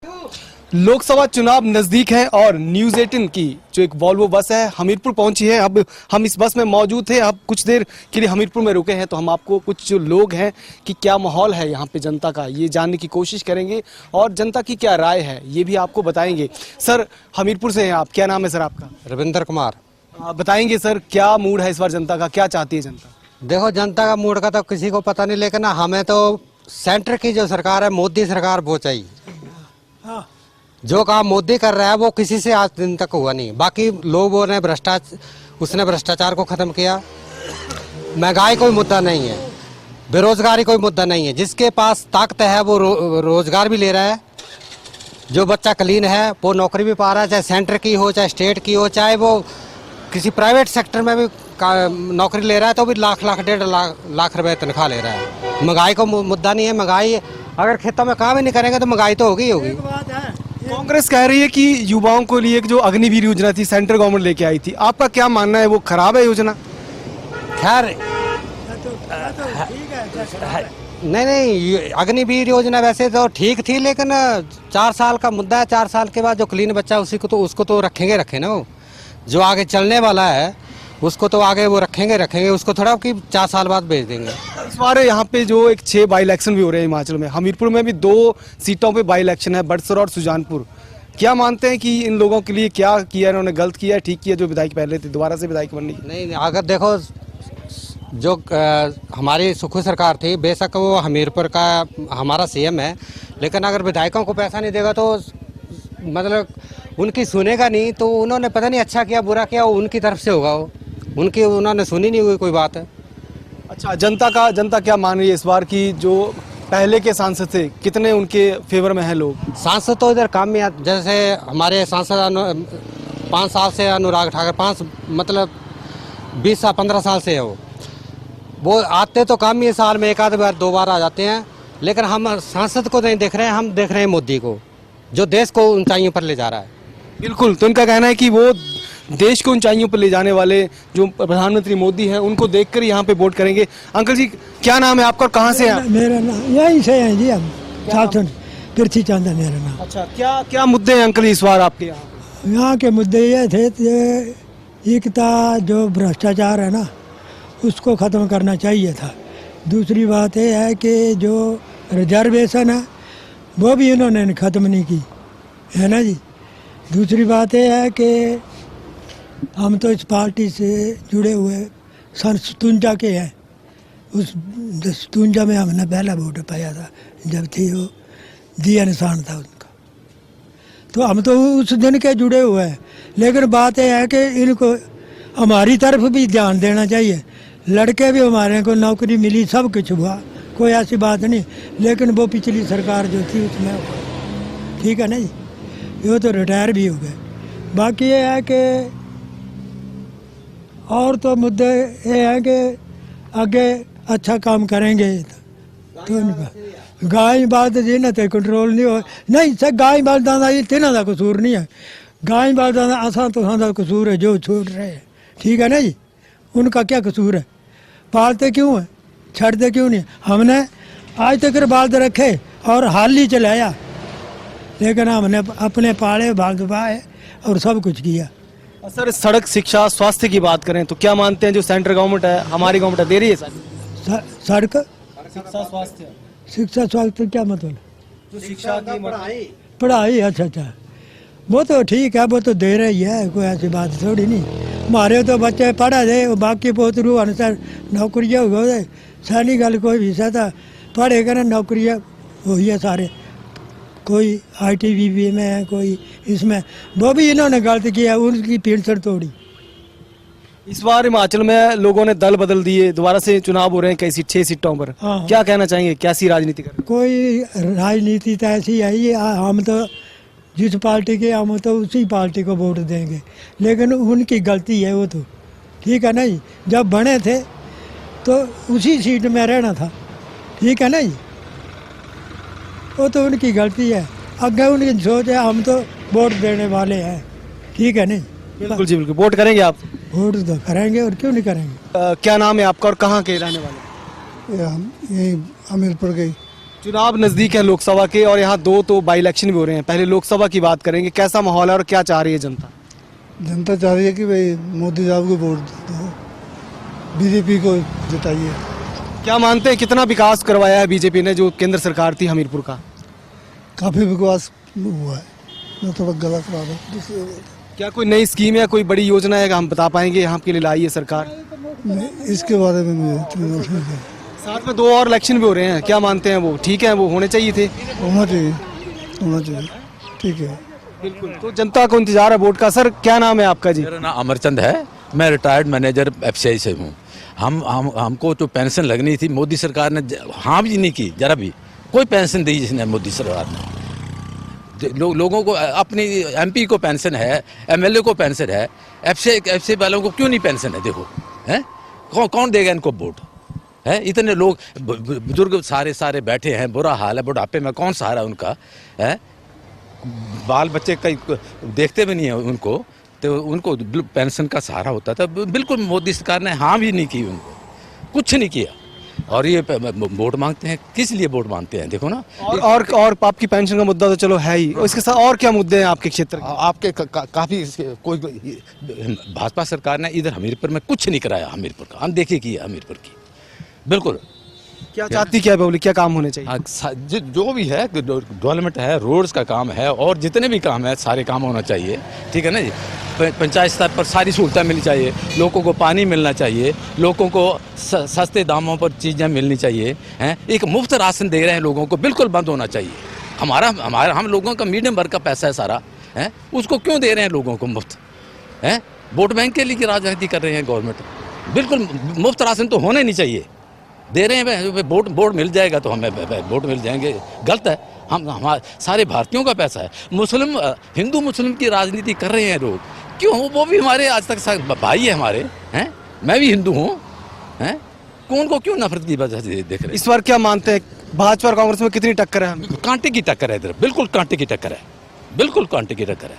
लोकसभा चुनाव नजदीक है और न्यूज़ 18 की जो एक वॉल्वो बस है हमीरपुर पहुंची है। अब हम इस बस में मौजूद थे, अब कुछ देर के लिए हमीरपुर में रुके हैं, तो हम आपको कुछ जो लोग हैं कि क्या माहौल है यहाँ पे जनता का ये जानने की कोशिश करेंगे और जनता की क्या राय है ये भी आपको बताएंगे। सर, हमीरपुर से हैं आप, क्या नाम है सर आपका? रविंद्र कुमार। बताएंगे सर, क्या मूड है इस बार जनता का, क्या चाहती है जनता? देखो, जनता का मूड का तो किसी को पता नहीं, लेकिन हमें तो सेंटर की जो सरकार है, मोदी सरकार वो चाहिए। जो काम मोदी कर रहा है वो किसी से आज दिन तक हुआ नहीं। बाकी लोगों ने उसने भ्रष्टाचार को खत्म किया। महंगाई कोई मुद्दा नहीं है, बेरोजगारी कोई मुद्दा नहीं है। जिसके पास ताकत है वो रोजगार भी ले रहा है। जो बच्चा क्लीन है वो नौकरी भी पा रहा है, चाहे सेंटर की हो, चाहे स्टेट की हो, चाहे वो किसी प्राइवेट सेक्टर में भी नौकरी ले रहा है तो भी लाख 1.5 रुपए तनख्वाह ले रहा है। महंगाई को मुद्दा नहीं है। महंगाई अगर खेतों में काम ही नहीं करेंगे तो महंगाई तो होगी ही होगी। कांग्रेस कह रही है कि युवाओं को लिए जो अग्निवीर योजना थी सेंट्रल गवर्नमेंट लेके आई थी, आपका क्या मानना है, वो खराब है योजना? खैर नहीं, अग्निवीर योजना वैसे तो ठीक थी, लेकिन 4 साल का मुद्दा है। 4 साल के बाद जो क्लीन बच्चा उसको तो रखे ना। वो जो आगे चलने वाला है उसको तो आगे वो रखेंगे। उसको थोड़ा कि 4 साल बाद भेज देंगे। इस बार यहाँ पे जो एक 6 बाई इलेक्शन भी हो रहे हैं हिमाचल में, हमीरपुर में भी 2 सीटों पे बाई इलेक्शन है, बड़सर और सुजानपुर। क्या मानते हैं कि इन लोगों के लिए क्या किया इन्होंने, गलत किया है, ठीक किया जो विधायक पहले थे, दोबारा से विधायक बनने की? नहीं, अगर देखो जो हमारी सुखू सरकार थी, बेशक वो हमीरपुर का हमारा सीएम है, लेकिन अगर विधायकों को पैसा नहीं देगा तो मतलब उनकी सुनेगा नहीं। तो उन्होंने पता नहीं अच्छा किया बुरा किया, उनकी तरफ से होगा। वो उन्होंने सुनी नहीं हुई कोई बात है। अच्छा, जनता क्या मान रही है इस बार की? जो पहले के सांसद थे कितने उनके फेवर में हैं लोग? सांसद तो इधर काम में, जैसे हमारे सांसद 5 साल से अनुराग ठाकुर, 15 साल से है। वो आते तो काम ही साल में 1 आध बार 2 बार आ जाते हैं, लेकिन हम सांसद को नहीं देख रहे हैं, हम देख रहे हैं मोदी को, जो देश को ऊंचाइयों पर ले जा रहा है। बिल्कुल, तो उनका कहना है कि वो देश को ऊंचाइयों पर ले जाने वाले जो प्रधानमंत्री मोदी हैं उनको देखकर यहाँ पे वोट करेंगे। अंकल जी, क्या नाम है आपका और कहाँ से हैं? मेरा नाम यहीं से है जी, हम साथन पृथ्वी चंद है मेरा नाम। अच्छा, क्या मुद्दे हैं अंकल इस बार आपके यहाँ? यहाँ के मुद्दे ये थे, एक था जो भ्रष्टाचार है ना, उसको ख़त्म करना चाहिए था। दूसरी बात ये है कि जो रिजर्वेशन है वो भी इन्होंने ख़त्म नहीं की है ना जी। दूसरी बात ये है कि हम तो इस पार्टी से जुड़े हुए सन 57 के हैं। उस 57 में हमने पहला वोट पाया था, जब थी वो दिया निशान था उनका। तो हम तो उस दिन के जुड़े हुए हैं, लेकिन बात यह है कि इनको हमारी तरफ भी ध्यान देना चाहिए। लड़के भी हमारे को नौकरी मिली, सब कुछ हुआ, कोई ऐसी बात नहीं। लेकिन वो पिछली सरकार जो थी उसमें, ठीक है ना जी, वो तो रिटायर भी हो गए। बाकी ये है कि और तो मुद्दे ये हैं कि आगे अच्छा काम करेंगे तो गाय बात जी ना तो कंट्रोल नहीं हो नहीं सर। गाय बाल दादा ये तिना का कसूर नहीं है। गाय बाल दादा आसान तो सादा कसूर है जो छोड़ रहे हैं, ठीक है ना जी। उनका क्या कसूर है? पालते क्यों है, छड़ते क्यों नहीं? हमने आज तक बाल रखे और हाल ही चलाया, लेकिन हमने अपने पाले बाल दबाए और सब कुछ किया। सर, सड़क, शिक्षा, स्वास्थ्य की बात करें तो क्या मानते हैं जो सेंट्रल गवर्नमेंट है, हमारी गवर्नमेंट दे रही है सड़क, शिक्षा स्वास्थ्य क्या मतलब? जो शिक्षा की पढ़ाई, अच्छा, वो तो ठीक है, वो तो दे रही है, कोई ऐसी बात थोड़ी नहीं। हमारे तो बच्चे पढ़ा दे, बाकी पोतरू अनुसार नौकरियाँ हो गए। सारी गल कोई भी सहता पढ़ेगा ना, नौकरियाँ वही है सारे। कोई ITBP में है, कोई इसमें, वो भी इन्होंने गलत किया, उनकी पेंशन तोड़ी। इस बार हिमाचल में लोगों ने दल बदल दिए, दोबारा से चुनाव हो रहे हैं कई 6 सीटों पर। हाँ। क्या कहना चाहेंगे, कैसी राजनीति कर? कोई राजनीति तो ऐसी है ही, हम तो जिस पार्टी के हम तो उसी पार्टी को वोट देंगे, लेकिन उनकी गलती है वो तो, ठीक है ना जी। जब बने थे तो उसी सीट में रहना था, ठीक है ना जी। वो तो उनकी गलती है, आगे उनकी सोच है, हम तो वोट देने वाले हैं, ठीक है नहीं? बिल्कुल जी, बिल्कुल। वोट करेंगे आप? वोट तो करेंगे, और क्यों नहीं करेंगे। क्या नाम है आपका और कहाँ के रहने वाले? हम यही हमीरपुर के। चुनाव नजदीक है लोकसभा के और यहाँ दो तो बाई इलेक्शन भी हो रहे हैं। पहले लोकसभा की बात करेंगे, कैसा माहौल है और क्या चाह रही है जनता? जनता चाह रही है कि भाई मोदी साहब को वोट दो, बीजेपी को जिताइए। क्या मानते हैं कितना विकास करवाया है बीजेपी ने जो केंद्र सरकार थी हमीरपुर का? काफ़ी विकास हुआ है, मैं थोड़ा गलत बात है। क्या कोई नई स्कीम है, कोई बड़ी योजना है हम बता पाएंगे यहाँ के लिए लाई है सरकार? नहीं, इसके बारे में मुझे इतनी नॉलेज नहीं है। साथ में 2 और इलेक्शन भी हो रहे हैं, क्या मानते हैं वो ठीक है, वो होने चाहिए थे? होना चाहिए, होना चाहिए, ठीक है। बिल्कुल, तो जनता को इंतजार है वोट का। सर क्या नाम है आपका जी? मेरा नाम अमरचंद है, मैं रिटायर्ड मैनेजर एफसीआई से हूँ। हमको जो पेंशन लगनी थी मोदी सरकार ने हाँ भी नहीं की, जरा भी कोई पेंशन दी जिसने मोदी सरकार ने। लोगों को अपनी एमपी को पेंशन है, एमएलए को पेंशन है, एफसीआई वालों को क्यों नहीं पेंशन है? देखो हैं, कौन देगा इनको वोट? है इतने लोग बुजुर्ग सारे बैठे हैं, बुरा हाल है, बुढ़ापे में कौन सहारा उनका है? बाल बच्चे कई देखते भी नहीं है उनको, तो उनको पेंशन का सहारा होता था। बिल्कुल मोदी सरकार ने हाँ भी नहीं की, उनको कुछ नहीं किया। और ये वोट मांगते हैं, किस लिए वोट मांगते हैं? देखो ना। और आपकी पेंशन का मुद्दा तो चलो है ही, और इसके साथ और क्या मुद्दे हैं आपके क्षेत्र के? आपके काफ़ी कोई भाजपा सरकार ने इधर हमीरपुर में कुछ नहीं कराया। हमीरपुर का हम देखे की है, हमीरपुर की बिल्कुल। क्या चाहती क्या पब्लिक, क्या काम होने चाहिए? जो भी है डेवलपमेंट है, रोड्स का काम है और जितने भी काम है सारे काम होना चाहिए, ठीक है ना जी। पंचायत स्तर पर सारी सहूलतें मिलनी चाहिए, लोगों को पानी मिलना चाहिए, लोगों को सस्ते दामों पर चीज़ें मिलनी चाहिए हैं। एक मुफ्त राशन दे रहे हैं लोगों को, बिल्कुल बंद होना चाहिए। हमारा हम लोगों का मीडियम वर्ग का पैसा है सारा, है उसको क्यों दे रहे हैं लोगों को मुफ्त? हैं वोट बैंक के लिए राजनीति कर रहे हैं गवर्नमेंट। बिल्कुल मुफ्त राशन तो होने नहीं चाहिए। दे रहे हैं वोट मिल जाएगा तो हमें वोट मिल जाएंगे, गलत है। हमारे सारे भारतीयों का पैसा है। हिंदू मुस्लिम की राजनीति कर रहे हैं लोग, क्यों? वो भी हमारे आज तक भाई है हमारे, हैं। मैं भी हिंदू हूँ, हैं। कौन को क्यों नफरत की वजह से देख रहे हैं? इस बार क्या मानते हैं भाजपा और कांग्रेस में कितनी टक्कर है? कांटे की टक्कर है इधर, बिल्कुल कांटे की टक्कर है, बिल्कुल कांटे की टक्कर है।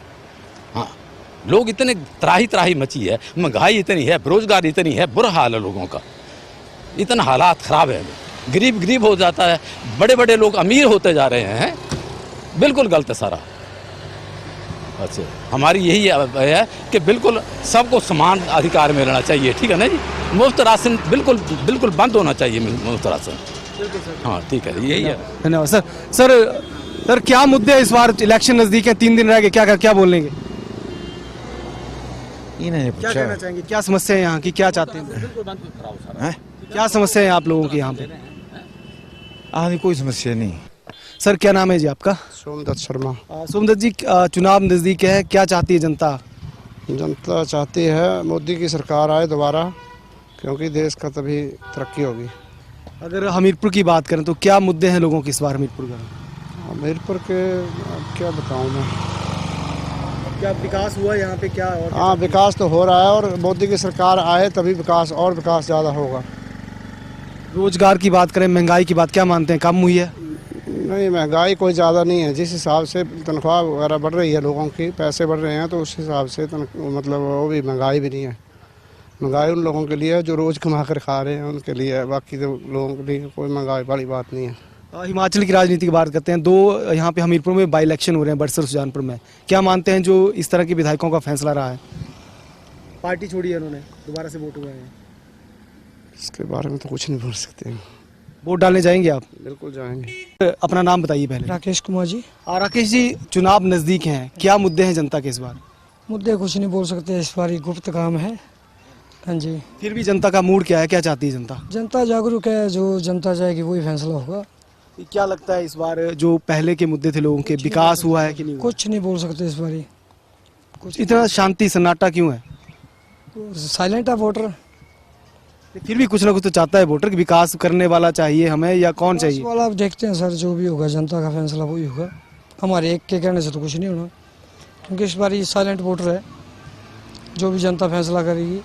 हाँ, लोग इतने त्राही मची है, महंगाई इतनी है, बेरोजगारी इतनी है, बुरा हाल है लोगों का, इतना हालात ख़राब है। गरीब हो जाता है, बड़े लोग अमीर होते जा रहे हैं, बिल्कुल गलत है सारा। अच्छा, हमारी यही है कि बिल्कुल सबको समान अधिकार मिलना चाहिए, ठीक है ना जी। मुफ्त राशन बिल्कुल बंद होना चाहिए, मुफ्त राशन। हाँ ठीक है, यही है। धन्यवाद सर क्या मुद्दे इस बार इलेक्शन नजदीक है, 3 दिन रह गए, क्या बोलेंगे? क्या कहना चाहेंगे, क्या समस्या है यहाँ की, क्या चाहते हैं? क्या समस्या है आप लोगों की यहाँ पे? आगे कोई समस्या नहीं। सर क्या नाम है जी आपका? सोमदत्त शर्मा। सोमदत्त जी, चुनाव नजदीक है, क्या चाहती है जनता? जनता चाहती है मोदी की सरकार आए दोबारा, क्योंकि देश का तभी तरक्की होगी। अगर हमीरपुर की बात करें तो क्या मुद्दे हैं लोगों के इस बार हमीरपुर का? हमीरपुर के अब क्या बताऊँ मैं। क्या विकास हुआ यहाँ पे, क्या और? हाँ, विकास तो हो रहा है, और मोदी की सरकार आए तभी विकास ज़्यादा होगा। रोजगार की बात करें, महंगाई की बात, क्या मानते हैं कम हुई है? नहीं, महंगाई कोई ज़्यादा नहीं है। जिस हिसाब से तनख्वाह वगैरह बढ़ रही है, लोगों की पैसे बढ़ रहे हैं, तो उस हिसाब से मतलब वो भी महंगाई भी नहीं है। महंगाई उन लोगों के लिए है जो रोज़ कमा कर खा रहे हैं, उनके लिए है। बाकी तो लोगों के लिए कोई महंगाई बड़ी बात नहीं है। हिमाचल की राजनीति की बात करते हैं, 2 यहाँ पे हमीरपुर में बाई इलेक्शन हो रहे हैं, बड़सर सुजानपुर में। क्या मानते हैं जो इस तरह के विधायकों का फैसला रहा है? पार्टी छोड़ी है उन्होंने, दोबारा से वोट हुए हैं। इसके बारे में तो कुछ नहीं बोल सकते हैं। वोट डालने जाएंगे आप? बिल्कुल जाएंगे। अपना नाम बताइए पहले। राकेश कुमार जी। राकेश जी, चुनाव नजदीक हैं, क्या मुद्दे हैं जनता के इस बार? मुद्दे कुछ नहीं बोल सकते, इस बार गुप्त काम है। हाँ जी। फिर भी जनता का मूड क्या है, क्या चाहती है जनता? जनता जागरूक है, जो जनता चाहेगी वही फैसला होगा। क्या लगता है इस बार जो पहले के मुद्दे थे लोगों के, विकास हुआ है कि नहीं हुआ? कुछ नहीं बोल सकते इस बार। कुछ इतना शांति सन्नाटा क्यों है? साइलेंट है वोटर। फिर भी कुछ ना कुछ तो चाहता है वोटर कि विकास करने वाला चाहिए हमें, या कौन चाहिए वाला? आप देखते हैं सर, जो भी होगा जनता का फैसला वही होगा। हमारे एक के कहने से तो कुछ नहीं होना, क्योंकि इस बार ये साइलेंट वोटर है। जो भी जनता फैसला करेगी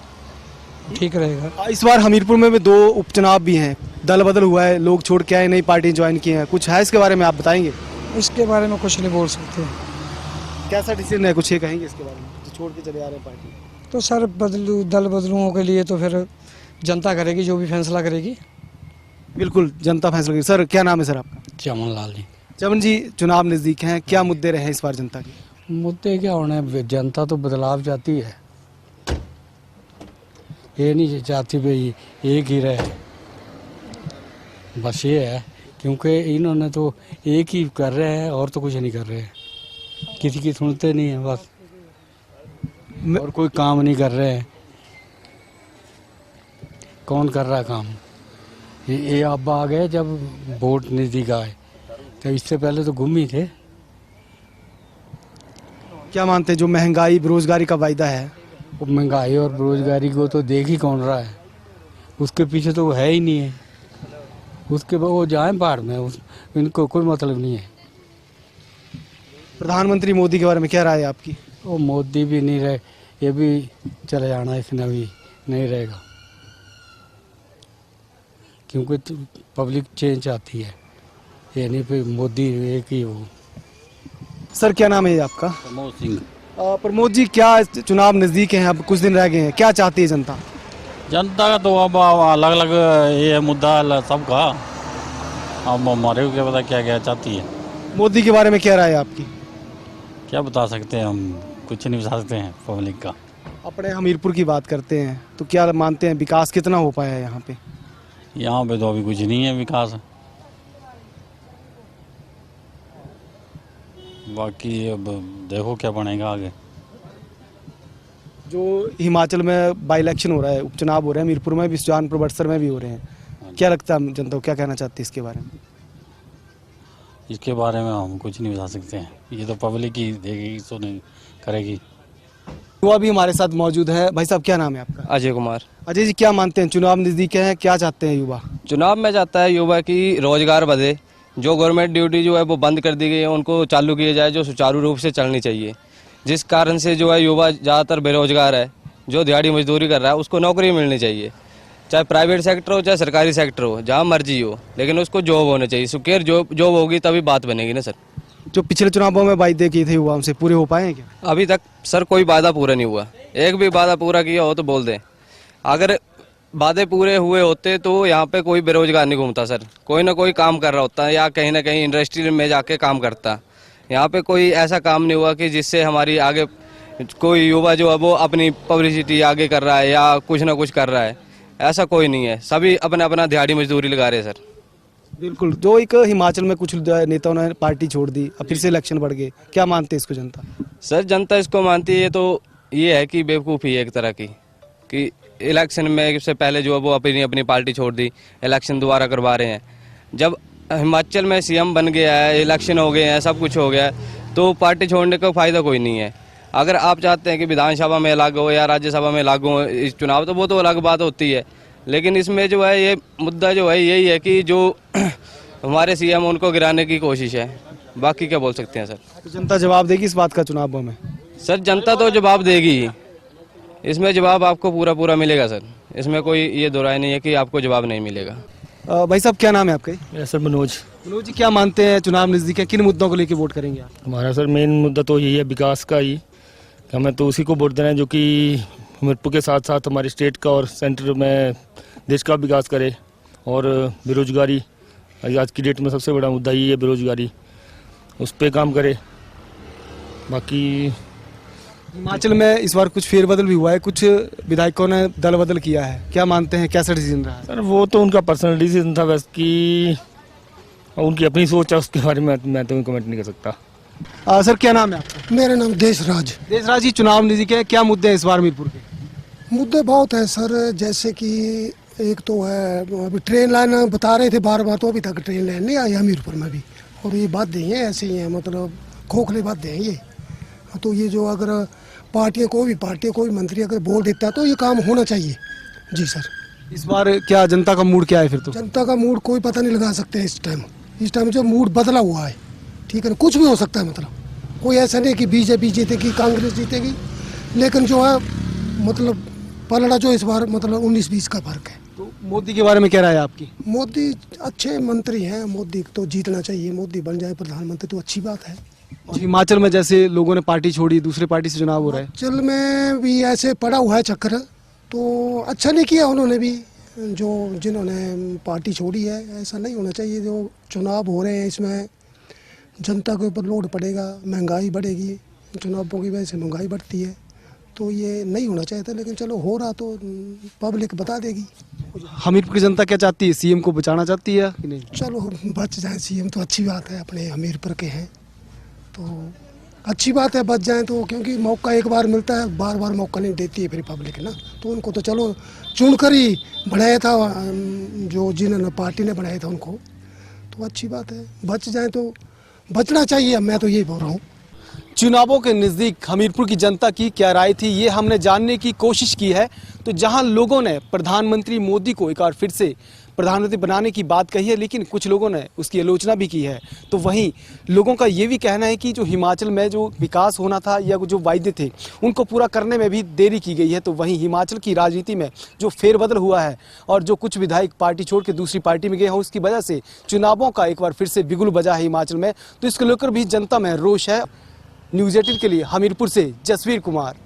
ठीक रहेगा। इस बार हमीरपुर में भी 2 उपचुनाव भी हैं, दल बदल हुआ है, लोग छोड़ के आए, नई पार्टी ज्वाइन की है, कुछ है इसके बारे में आप बताएंगे? इसके बारे में कुछ नहीं बोल सकते। कैसा डिसीजन है, कुछ ये कहेंगे इसके बारे में जो छोड़ के चले आ रहे हैं पार्टी? तो सर दल बदलुओं के लिए तो फिर जनता करेगी, जो भी फैसला करेगी। बिल्कुल जनता फैसला करेगी। सर क्या नाम है सर आपका? चमन लाल जी। चमन जी, चुनाव नजदीक हैं, क्या मुद्दे रहे इस बार जनता के? मुद्दे क्या होने, जनता तो बदलाव चाहती है, ये नहीं चाहती भाई एक ही रहे, बस ये है। क्योंकि इन्होंने तो एक ही कर रहे हैं और तो कुछ नहीं कर रहे हैं, किसी की सुनते नहीं है बस, और कोई काम नहीं कर रहे हैं। कौन कर रहा है काम? ये अब आ गए जब वोट नजदीक आए, तो इससे पहले तो गुम ही थे। क्या मानते हैं जो महंगाई बेरोजगारी का वायदा है? वो महंगाई और बेरोजगारी को तो देख ही कौन रहा है, उसके पीछे तो वो है ही नहीं है, उसके बाद वो जाए पहाड़ में, इनको कोई मतलब नहीं है। प्रधानमंत्री मोदी के बारे में क्या राय है आपकी? वो मोदी भी नहीं रहे, ये भी चले जाना, इसने भी नहीं रहेगा, क्योंकि तो पब्लिक चेंज आती है, ये नहीं फिर मोदी एक ही हो। सर क्या नाम है आपका? प्रमोद सिंह। प्रमोद जी, क्या चुनाव नजदीक हैं, अब कुछ दिन रह गए हैं, क्या चाहती है जनता? जनता का तो अब अलग अलग ये मुद्दा सबका, अब हमारे को क्या पता क्या क्या चाहती है। मोदी के बारे में क्या राय है आपकी? क्या बता सकते हैं हम, कुछ नहीं बता सकते हैं पब्लिक का। अपने हमीरपुर की बात करते हैं तो क्या मानते हैं विकास कितना हो पाया है यहाँ पे? यहाँ पे तो अभी कुछ नहीं है विकास, बाकी अब देखो क्या बनेगा आगे। जो हिमाचल में बाई इलेक्शन हो रहा है, उपचुनाव हो रहे हैं, हमीरपुर में भी, सुजानपुर बड़सर में भी हो रहे हैं, क्या लगता है जनता को, क्या कहना चाहती है इसके बारे में? इसके बारे में हम कुछ नहीं बता सकते हैं, ये तो पब्लिक ही देगी, सो नहीं करेगी। युवा भी हमारे साथ मौजूद है। भाई साहब क्या नाम है आपका? अजय कुमार। अजय जी, क्या मानते हैं चुनाव नजदीक है, क्या चाहते हैं युवा? चुनाव में चाहता है युवा की रोजगार बढ़े, जो गवर्नमेंट ड्यूटी जो है वो बंद कर दी गई है उनको चालू किया जाए, जो सुचारू रूप से चलनी चाहिए। जिस कारण से जो है युवा ज़्यादातर बेरोजगार है, जो दिहाड़ी मजदूरी कर रहा है उसको नौकरी मिलनी चाहिए, चाहे प्राइवेट सेक्टर हो चाहे सरकारी सेक्टर हो, जहाँ मर्जी हो, लेकिन उसको जॉब होनी चाहिए। सिक्योर जॉब होगी तभी बात बनेगी ना सर। जो पिछले चुनावों में वायदे किए थे युवाओं से, पूरे हो पाए हैं क्या? अभी तक सर कोई वादा पूरा नहीं हुआ, एक भी वादा पूरा किया हो तो बोल दें। अगर वादे पूरे हुए होते तो यहाँ पे कोई बेरोजगार नहीं घूमता सर, कोई ना कोई काम कर रहा होता या कहीं ना कहीं इंडस्ट्री में जाके काम करता। यहाँ पे कोई ऐसा काम नहीं हुआ कि जिससे हमारी आगे कोई युवा जो है वो अपनी पब्लिसिटी आगे कर रहा है या कुछ ना कुछ कर रहा है, ऐसा कोई नहीं है। सभी अपना अपना दिहाड़ी मजदूरी लगा रहे हैं सर। बिल्कुल। जो एक हिमाचल में कुछ नेताओं ने पार्टी छोड़ दी, अब फिर से इलेक्शन बढ़ गए, क्या मानते हैं इसको जनता? सर जनता इसको मानती है तो ये है कि बेवकूफ़ी है एक तरह की, कि इलेक्शन में से पहले जो है वो अपनी अपनी पार्टी छोड़ दी, इलेक्शन दोबारा करवा रहे हैं। जब हिमाचल में सीएम बन गया है, इलेक्शन हो गए हैं, सब कुछ हो गया है, तो पार्टी छोड़ने का फ़ायदा कोई नहीं है। अगर आप चाहते हैं कि विधानसभा में अलग हो या राज्यसभा में लागू हो इस चुनाव, तो वो तो अलग बात होती है, लेकिन इसमें जो है ये मुद्दा जो है यही है कि जो हमारे सीएम उनको गिराने की कोशिश है, बाकी क्या बोल सकते हैं सर। तो जनता जवाब देगी इस बात का चुनावों में? सर जनता तो जवाब देगी, इसमें जवाब आपको पूरा पूरा मिलेगा सर, इसमें कोई ये दो राय नहीं है कि आपको जवाब नहीं मिलेगा। भाई साहब क्या नाम है आपका? सर मनोज। मनोज जी, क्या मानते हैं चुनाव नजदीक है, किन मुद्दों को लेकर वोट करेंगे आप? हमारा सर मेन मुद्दा तो यही है विकास का ही, हमें तो उसी को वोट देना है जो कि हमीरपुर के साथ साथ हमारे स्टेट का और सेंटर में देश का विकास करे। और बेरोजगारी आज की डेट में सबसे बड़ा मुद्दा ही है, बेरोजगारी, उस पर काम करे। बाकी हिमाचल में इस बार कुछ फेरबदल भी हुआ है, कुछ विधायकों ने दल बदल किया है, क्या मानते हैं कैसा डिसीजन रहा है? सर वो तो उनका पर्सनल डिसीजन था, वैसे कि उनकी अपनी सोच है, उसके बारे में मैं तो कमेंट नहीं कर सकता। सर क्या नाम है आपका? मेरा नाम देशराज। देशराज जी, चुनाव नजदीक है, क्या मुद्दे हैं इस बार हमीरपुर के? मुद्दे बहुत हैं सर, जैसे कि एक तो है अभी ट्रेन लाइन बता रहे थे बार बार, तो अभी तक ट्रेन लाइन नहीं आई हमीरपुर में भी, और ये बातें हैं ऐसे ही हैं, मतलब खोखले बातें हैं ये। तो ये जो अगर पार्टी कोई मंत्री अगर बोल देता है तो ये काम होना चाहिए। जी सर। इस बार क्या जनता का मूड क्या है फिर? तो जनता का मूड कोई पता नहीं लगा सकते इस टाइम जो मूड बदला हुआ है, ठीक है ना, कुछ भी हो सकता है, मतलब कोई ऐसा नहीं कि बीजेपी जीतेगी कांग्रेस जीतेगी, लेकिन जो है मतलब पलड़ा जो इस बार मतलब 19-20 का फर्क है। तो मोदी के बारे में क्या राय है आपकी? मोदी अच्छे मंत्री हैं, मोदी तो जीतना चाहिए, मोदी बन जाए प्रधानमंत्री तो अच्छी बात है। हिमाचल में जैसे लोगों ने पार्टी छोड़ी, दूसरे पार्टी से चुनाव हो रहा है, हिमाचल में भी ऐसे पड़ा हुआ है चक्कर, तो अच्छा नहीं किया उन्होंने भी, जो जिन्होंने पार्टी छोड़ी है, ऐसा नहीं होना चाहिए। जो चुनाव हो रहे हैं इसमें जनता के ऊपर लोड पड़ेगा, महंगाई बढ़ेगी, चुनावों की वजह से महंगाई बढ़ती है, तो ये नहीं होना चाहिए था। लेकिन चलो हो रहा तो पब्लिक बता देगी। हमीरपुर की जनता क्या चाहती है, सीएम को बचाना चाहती है कि नहीं? चलो बच जाए सीएम तो अच्छी बात है, अपने हमीरपुर के हैं तो अच्छी बात है, बच जाए तो, क्योंकि मौका एक बार मिलता है, बार बार मौका नहीं देती है फिर पब्लिक ना। तो उनको तो चलो चुनकर ही बनाया था, जो जिन्होंने पार्टी ने बनाया था उनको, तो अच्छी बात है, बच जाए तो बचना चाहिए। मैं तो यही बोल रहा हूँ। चुनावों के नज़दीक हमीरपुर की जनता की क्या राय थी, ये हमने जानने की कोशिश की है। तो जहां लोगों ने प्रधानमंत्री मोदी को एक बार फिर से प्रधानमंत्री बनाने की बात कही है, लेकिन कुछ लोगों ने उसकी आलोचना भी की है। तो वहीं लोगों का ये भी कहना है कि जो हिमाचल में जो विकास होना था या जो वायदे थे उनको पूरा करने में भी देरी की गई है। तो वहीं हिमाचल की राजनीति में जो फेरबदल हुआ है और जो कुछ विधायक पार्टी छोड़ के दूसरी पार्टी में गए हैं, उसकी वजह से चुनावों का एक बार फिर से बिगुल बजा है हिमाचल में। तो इसको लेकर भी जनता में रोष है। न्यूज़ 18 के लिए हमीरपुर से जसवीर कुमार।